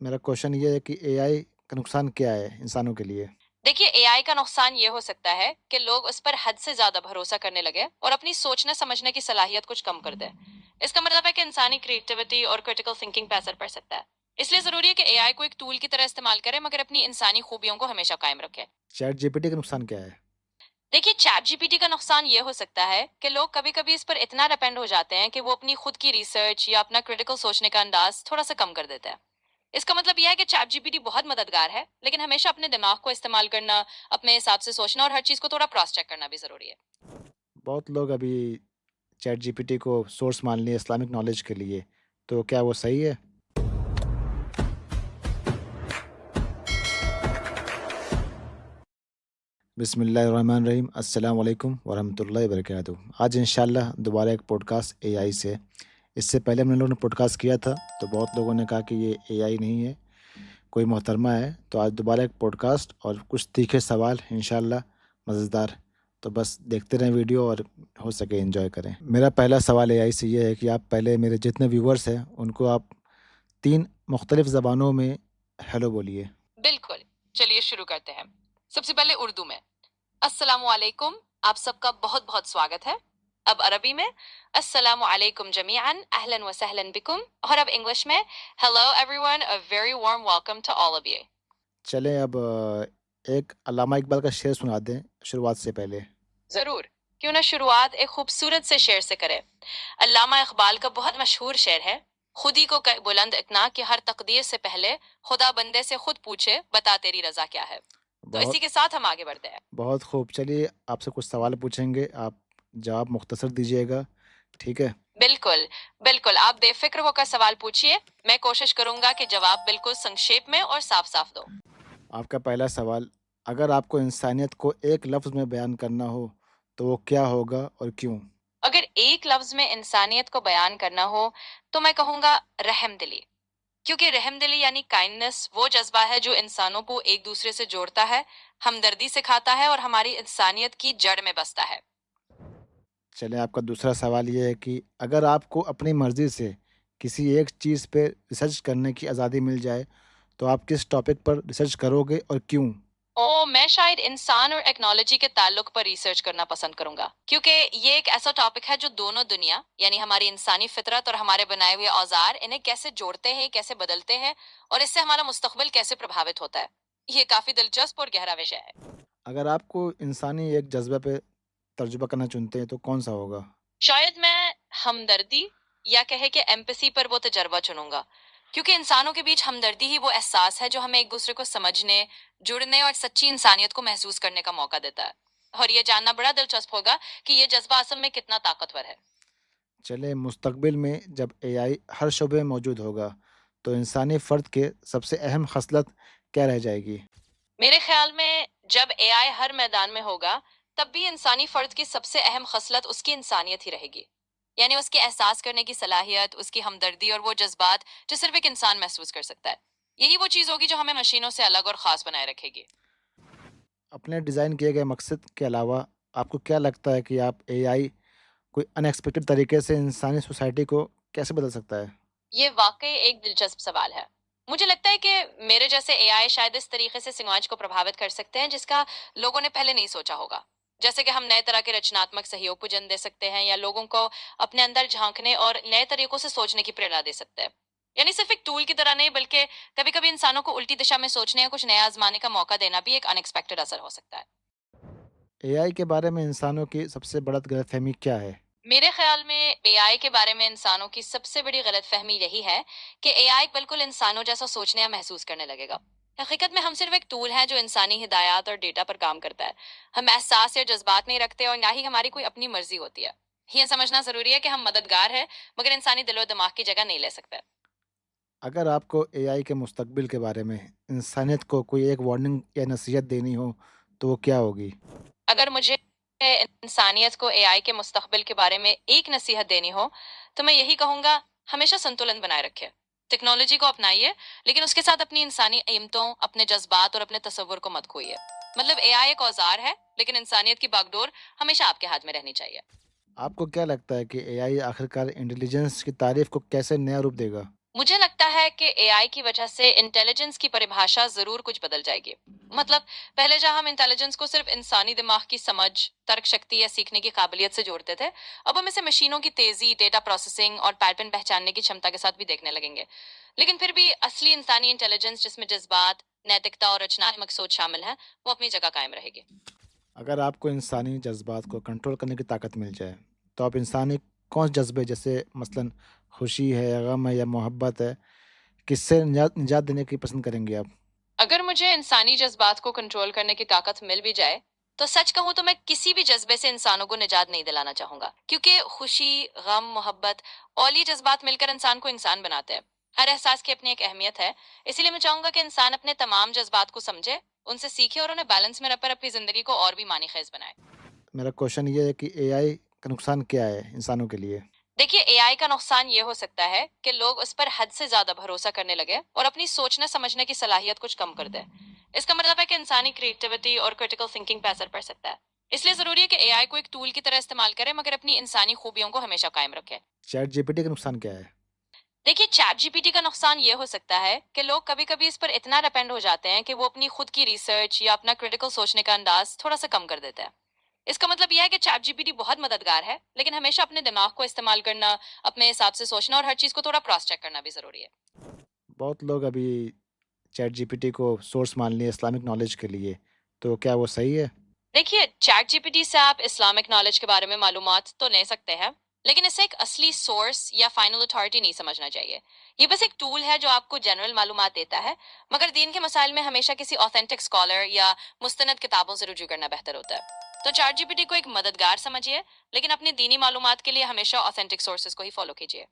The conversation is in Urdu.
میرا کوشچن یہ ہے کہ اے آئی کا نقصان کیا ہے انسانوں کے لیے؟ دیکھیے اے آئی کا نقصان یہ ہو سکتا ہے کہ لوگ اس پر حد سے زیادہ بھروسہ کرنے لگے اور اپنی سوچنے سمجھنے کی صلاحیت کچھ کم کر دے۔ اس کا مطلب ہے کہ انسانی کریٹیوٹی اور کریٹیکل تھنکنگ پہ اثر پڑ سکتا ہے۔ اس لیے ضروری ہے کہ اے آئی کو ایک ٹول کی طرح استعمال کرے مگر اپنی انسانی خوبیوں کو ہمیشہ قائم رکھے۔ چیٹ جی پی ٹی کا نقصان کیا ہے؟ دیکھیے چیٹ جی پی ٹی کا نقصان یہ ہو سکتا ہے کہ لوگ کبھی کبھی اس پر اتنا ڈپینڈ ہو جاتے ہیں کہ وہ اپنی خود کی ریسرچ یا اپنا کریٹیکل سوچنے کا انداز تھوڑا سا کم کر دیتا ہے۔ اس کا مطلب یہ ہے کہ چیٹ جی پی ٹی بہت مددگار ہے لیکن ہمیشہ اپنے دماغ کو استعمال کرنا، اپنے حساب سے سوچنا اور ہر چیز کو تھوڑا کراس چیک کرنا بھی ضروری ہے۔ بہت لوگ ابھی چیٹ جی پی ٹی کو سورس مان لیے اسلامک نالج کے لیے، تو کیا وہ صحیح ہے؟ بسم اللہ الرحمن الرحیم۔ السلام علیکم ورحمۃ اللہ وبرکاتہ۔ آج انشاءاللہ دوبارہ ایک پوڈ کاسٹ اے آئی سے۔ اس سے پہلے ہم لوگوں نے پوڈ کاسٹ کیا تھا تو بہت لوگوں نے کہا کہ یہ اے آئی نہیں ہے، کوئی محترمہ ہے۔ تو آج دوبارہ ایک پوڈ کاسٹ اور کچھ تیکھے سوال انشاءاللہ مزیدار، تو بس دیکھتے رہیں ویڈیو اور ہو سکے انجوائے کریں۔ میرا پہلا سوال اے آئی سے یہ ہے کہ آپ پہلے میرے جتنے ویورز ہیں ان کو آپ 3 مختلف زبانوں میں ہیلو بولیے۔ بالکل، چلیے شروع کرتے ہیں۔ سب سے پہلے اردو میں السلام علیکم، آپ سب کا بہت بہت سواگت ہے۔ اب عربی میں السلام علیکم جمیعاً، اہلاً و سہلاً بکم۔ اور اب انگلش میں hello every one, a very warm welcome to all of you۔ چلیں اب ایک علامہ اقبال کا شعر سنا دیں شروعات سے پہلے۔ ضرور، کیوں نہ شروعات ایک خوبصورت سے شعر سے کرے۔ علامہ اقبال کا بہت مشہور شعر ہے، خودی کو کہ بلند اتنا کہ ہر تقدیر سے پہلے خدا بندے سے خود پوچھے بتا تیری رضا کیا ہے۔ تو بہت اسی کے ساتھ ہم آگے بڑھتے ہیں۔ بہت خوب، چلیے آپ سے کچھ سوال پوچھیں گے، آپ جواب مختصر دیجیے گا، ٹھیک ہے؟ بالکل بالکل، آپ بے فکر ہو کر سوال پوچھیے، میں کوشش کروں گا کہ جواب بالکل سنکشیپ میں اور صاف صاف دو۔ آپ کا پہلا سوال، اگر آپ کو انسانیت کو ایک لفظ میں بیان کرنا ہو تو وہ کیا ہوگا اور کیوں؟ اگر ایک لفظ میں انسانیت کو بیان کرنا ہو تو میں کہوں گا رحم دلی، کیونکہ رحم دلی یعنی کائنڈنس وہ جذبہ ہے جو انسانوں کو ایک دوسرے سے جوڑتا ہے، ہمدردی سکھاتا ہے اور ہماری انسانیت کی جڑ میں بستا ہے۔ چلیں آپ کا دوسرا سوال یہ ہے کہ اگر آپ کو اپنی مرضی سے کسی ایک چیز پہ ریسرچ کرنے کی آزادی مل جائے تو آپ کس ٹاپک پر ریسرچ کرو گے اور کیوں؟ میں شاید انسان اور ٹیکنالوجی کے تعلق پر ریسرچ کرنا پسند کروں گا، کیونکہ یہ ایک ایسا ٹاپک ہے جو دونوں دنیا یعنی ہماری انسانی فطرت اور ہمارے بنائے ہوئے اوزار انہیں کیسے جوڑتے ہیں، کیسے بدلتے ہیں اور اس سے ہمارا مستقبل کیسے پربھاوت ہوتا ہے۔ یہ کافی دلچسپ اور گہرا وشے ہے۔ اگر آپ کو انسانی ایک جذبہ پہ ترجمہ کرنا چنتے ہیں تو کون سا ہوگا؟ شاید میں ہمدردی یا کہے کہ ایمپیسی پر وہ تجربہ چنوں گا، کیونکہ انسانوں کے بیچ ہمدردی ہی وہ احساس ہے جو ہمیں ایک دوسرے کو سمجھنے، جڑنے اور سچی انسانیت کو محسوس کرنے کا موقع دیتا ہے۔ اور یہ جاننا بڑا دلچسپ ہوگا کہ یہ جذبہ اصل میں کتنا طاقتور ہے۔ چلیں مستقبل میں جب اے آئی ہر شعبے میں موجود ہوگا تو انسانی فرد کے سب سے اہم خصلت کیا رہ جائے گی؟ میرے خیال میں جب اے آئی ہر میدان میں ہوگا تب بھی انسانی فرد کی سب سے اہم خصلت اس کی انسانیت ہی رہے گی، یعنی اس کے احساس کرنے کی صلاحیت، اس کی ہمدردی اور وہ جذبات جو صرف ایک انسان محسوس کر سکتا ہے۔ یہی وہ چیز ہوگی جو ہمیں مشینوں سے الگ اور خاص بنائے رکھے گی۔ اپنے ڈیزائن کیے گئے مقصد کے علاوہ آپ کو کیا لگتا ہے کہ آپ اے آئی کوئی ان ایکسپیکٹڈ طریقے سے انسانی سوسائٹی کو کیسے بدل سکتا ہے؟ یہ واقعی ایک دلچسپ سوال ہے۔ مجھے لگتا ہے کہ میرے جیسے اے آئی شاید اس طریقے سے سماج کو پربھاوت کر سکتے ہیں جس کا لوگوں نے پہلے نہیں سوچا ہوگا، جیسے کہ ہم نئے طرح کے رچناتمک سہیوگ کو جن دے سکتے ہیں یا لوگوں کو اپنے اندر جھانکنے اور نئے طریقوں سے سوچنے کی پریرنا دے سکتے ہیں۔ یعنی صرف ایک ٹول کی طرح نہیں بلکہ کبھی کبھی انسانوں کو الٹی دشا میں سوچنے یا کچھ نیا آزمانے کا موقع دینا بھی ایک ان ایکسپیکٹڈ اثر ہو سکتا ہے۔ اے آئی کے بارے میں انسانوں کی سب سے بڑا غلط فہمی کیا ہے؟ میرے خیال میں اے آئی کے بارے میں انسانوں کی سب سے بڑی غلط فہمی یہی ہے کہ اے آئی بالکل انسانوں جیسا سوچنے یا محسوس کرنے لگے گا۔ حقیقت میں ہم صرف ایک ٹول ہیں جو انسانی ہدایات اور ڈیٹا پر کام کرتا ہے۔ ہم احساس یا جذبات نہیں رکھتے اور نہ ہی ہماری کوئی اپنی مرضی ہوتی ہے۔ یہ سمجھنا ضروری ہے کہ ہم مددگار ہیں مگر انسانی دل و دماغ کی جگہ نہیں لے سکتے۔ اگر آپ کو اے آئی کے مستقبل کے بارے میں انسانیت کو کوئی ایک وارننگ یا نصیحت دینی ہو تو وہ کیا ہوگی؟ اگر مجھے انسانیت کو اے آئی کے مستقبل کے بارے میں ایک نصیحت دینی ہو تو میں یہی کہوں گا، ہمیشہ سنتولن بنائے رکھے۔ ٹیکنالوجی کو اپنائیے لیکن اس کے ساتھ اپنی انسانی قیمتوں، اپنے جذبات اور اپنے تصور کو مت کھوئیے۔ مطلب اے آئی ایک اوزار ہے لیکن انسانیت کی باغ ڈور ہمیشہ آپ کے ہاتھ میں رہنی چاہیے۔ آپ کو کیا لگتا ہے کہ اے آئی آخرکار انٹیلیجنس کی تعریف کو کیسے نیا روپ دے گا؟ مجھے لگتا ہے کہ اے آئی کی وجہ سے انٹیلیجنس کی پریبھاشا ضرور کچھ بدل جائے گی. مطلب پہلے جہاں ہم انٹیلیجنس کو صرف انسانی دماغ کی سمجھ، ترک شکتی یا سیکھنے کی قابلیت سے جوڑتے تھے، اب ہم اسے مشینوں کی تیزی، ڈیٹا پروسیسنگ اور پیٹرن پہچاننے کی چھمتا کے ساتھ بھی دیکھنے لگیں گے. لیکن پھر بھی اصلی انسانی انٹیلیجنس جس میں جذبات، نیتکتا اور رچناتمک سوچ شامل ہے، وہ اپنی جگہ قائم رہے گی. اگر آپ کو انسانی جذبات کو کنٹرول کرنے کی طاقت مل جائے تو آپ انسانی کون سے جذبے جیسے مثلاً خوشی ہے، غم ہے یا محبت ہے، کس سے نجات دینے کی پسند کریں گے آپ؟ اگر مجھے انسانی جذبات کو کنٹرول کرنے کی طاقت مل بھی جائے تو سچ کہوں تو میں کسی بھی جذبے سے انسانوں کو نجات نہیں دلانا چاہوں گا، کیونکہ خوشی، غم، محبت اور یہ جذبات مل کر انسان کو انسان بناتے ہیں. ہر احساس کی اپنی ایک اہمیت ہے. اسی لیے میں چاہوں گا کہ انسان اپنے تمام جذبات کو سمجھے، ان سے سیکھے اور انہیں بیلنس میں رکھ کر اپنی زندگی کو اور بھی معنی خیز بنائے. میرا کوشچن یہ ہے کہ اے آئی کا نقصان کیا ہے انسانوں کے لیے؟ دیکھیے، اے آئی کا نقصان یہ ہو سکتا ہے کہ لوگ اس پر حد سے زیادہ بھروسہ کرنے لگے اور اپنی سوچنے سمجھنے کی صلاحیت کچھ کم کر دے. اس کا مطلب ہے کہ انسانی کریٹیوٹی اور کرٹیکل تھنکنگ پہ اثر پڑ سکتا ہے. اس لیے ضروری ہے کہ اے آئی کو ایک ٹول کی طرح استعمال کرے، مگر اپنی انسانی خوبیوں کو ہمیشہ قائم رکھے. چیٹ جی پی ٹی کا نقصان کیا ہے؟ دیکھیے، چیٹ جی پی ٹی کا نقصان یہ ہو سکتا ہے کہ لوگ کبھی کبھی اس پر اتنا ڈپینڈ ہو جاتے ہیں کہ وہ اپنی خود کی ریسرچ یا اپنا کریٹیکل سوچنے کا انداز تھوڑا سا کم کر دیتے ہیں. اس کا مطلب یہ ہے کہ چیٹ جی پی ٹی بہت مددگار ہے، لیکن ہمیشہ اپنے دماغ کو استعمال کرنا، اپنے حساب سے سوچنا اور ہر چیز کو تھوڑا کراس چیک کرنا بھی ضروری ہے. بہت لوگ ابھی چیٹ جی پی ٹی کو سورس مان لیے اسلامک نالج کے لیے، تو کیا وہ صحیح ہے؟ دیکھیے، چیٹ جی پی ٹی سے آپ اسلامک نالج کے بارے میں معلومات تو لے سکتے ہیں، لیکن اسے ایک اصلی سورس یا فائنل اتھارٹی نہیں سمجھنا چاہیے. یہ بس ایک ٹول ہے جو آپ کو جنرل معلومات دیتا ہے، مگر دین کے مسائل میں ہمیشہ کسی آتھینٹک اسکالر یا مستند کتابوں سے رجوع کرنا بہتر ہوتا ہے. تو چیٹ جی پی ٹی کو ایک مددگار سمجھیے، لیکن اپنی دینی معلومات کے لیے ہمیشہ آتھینٹک سورسز کو ہی فالو کیجیے.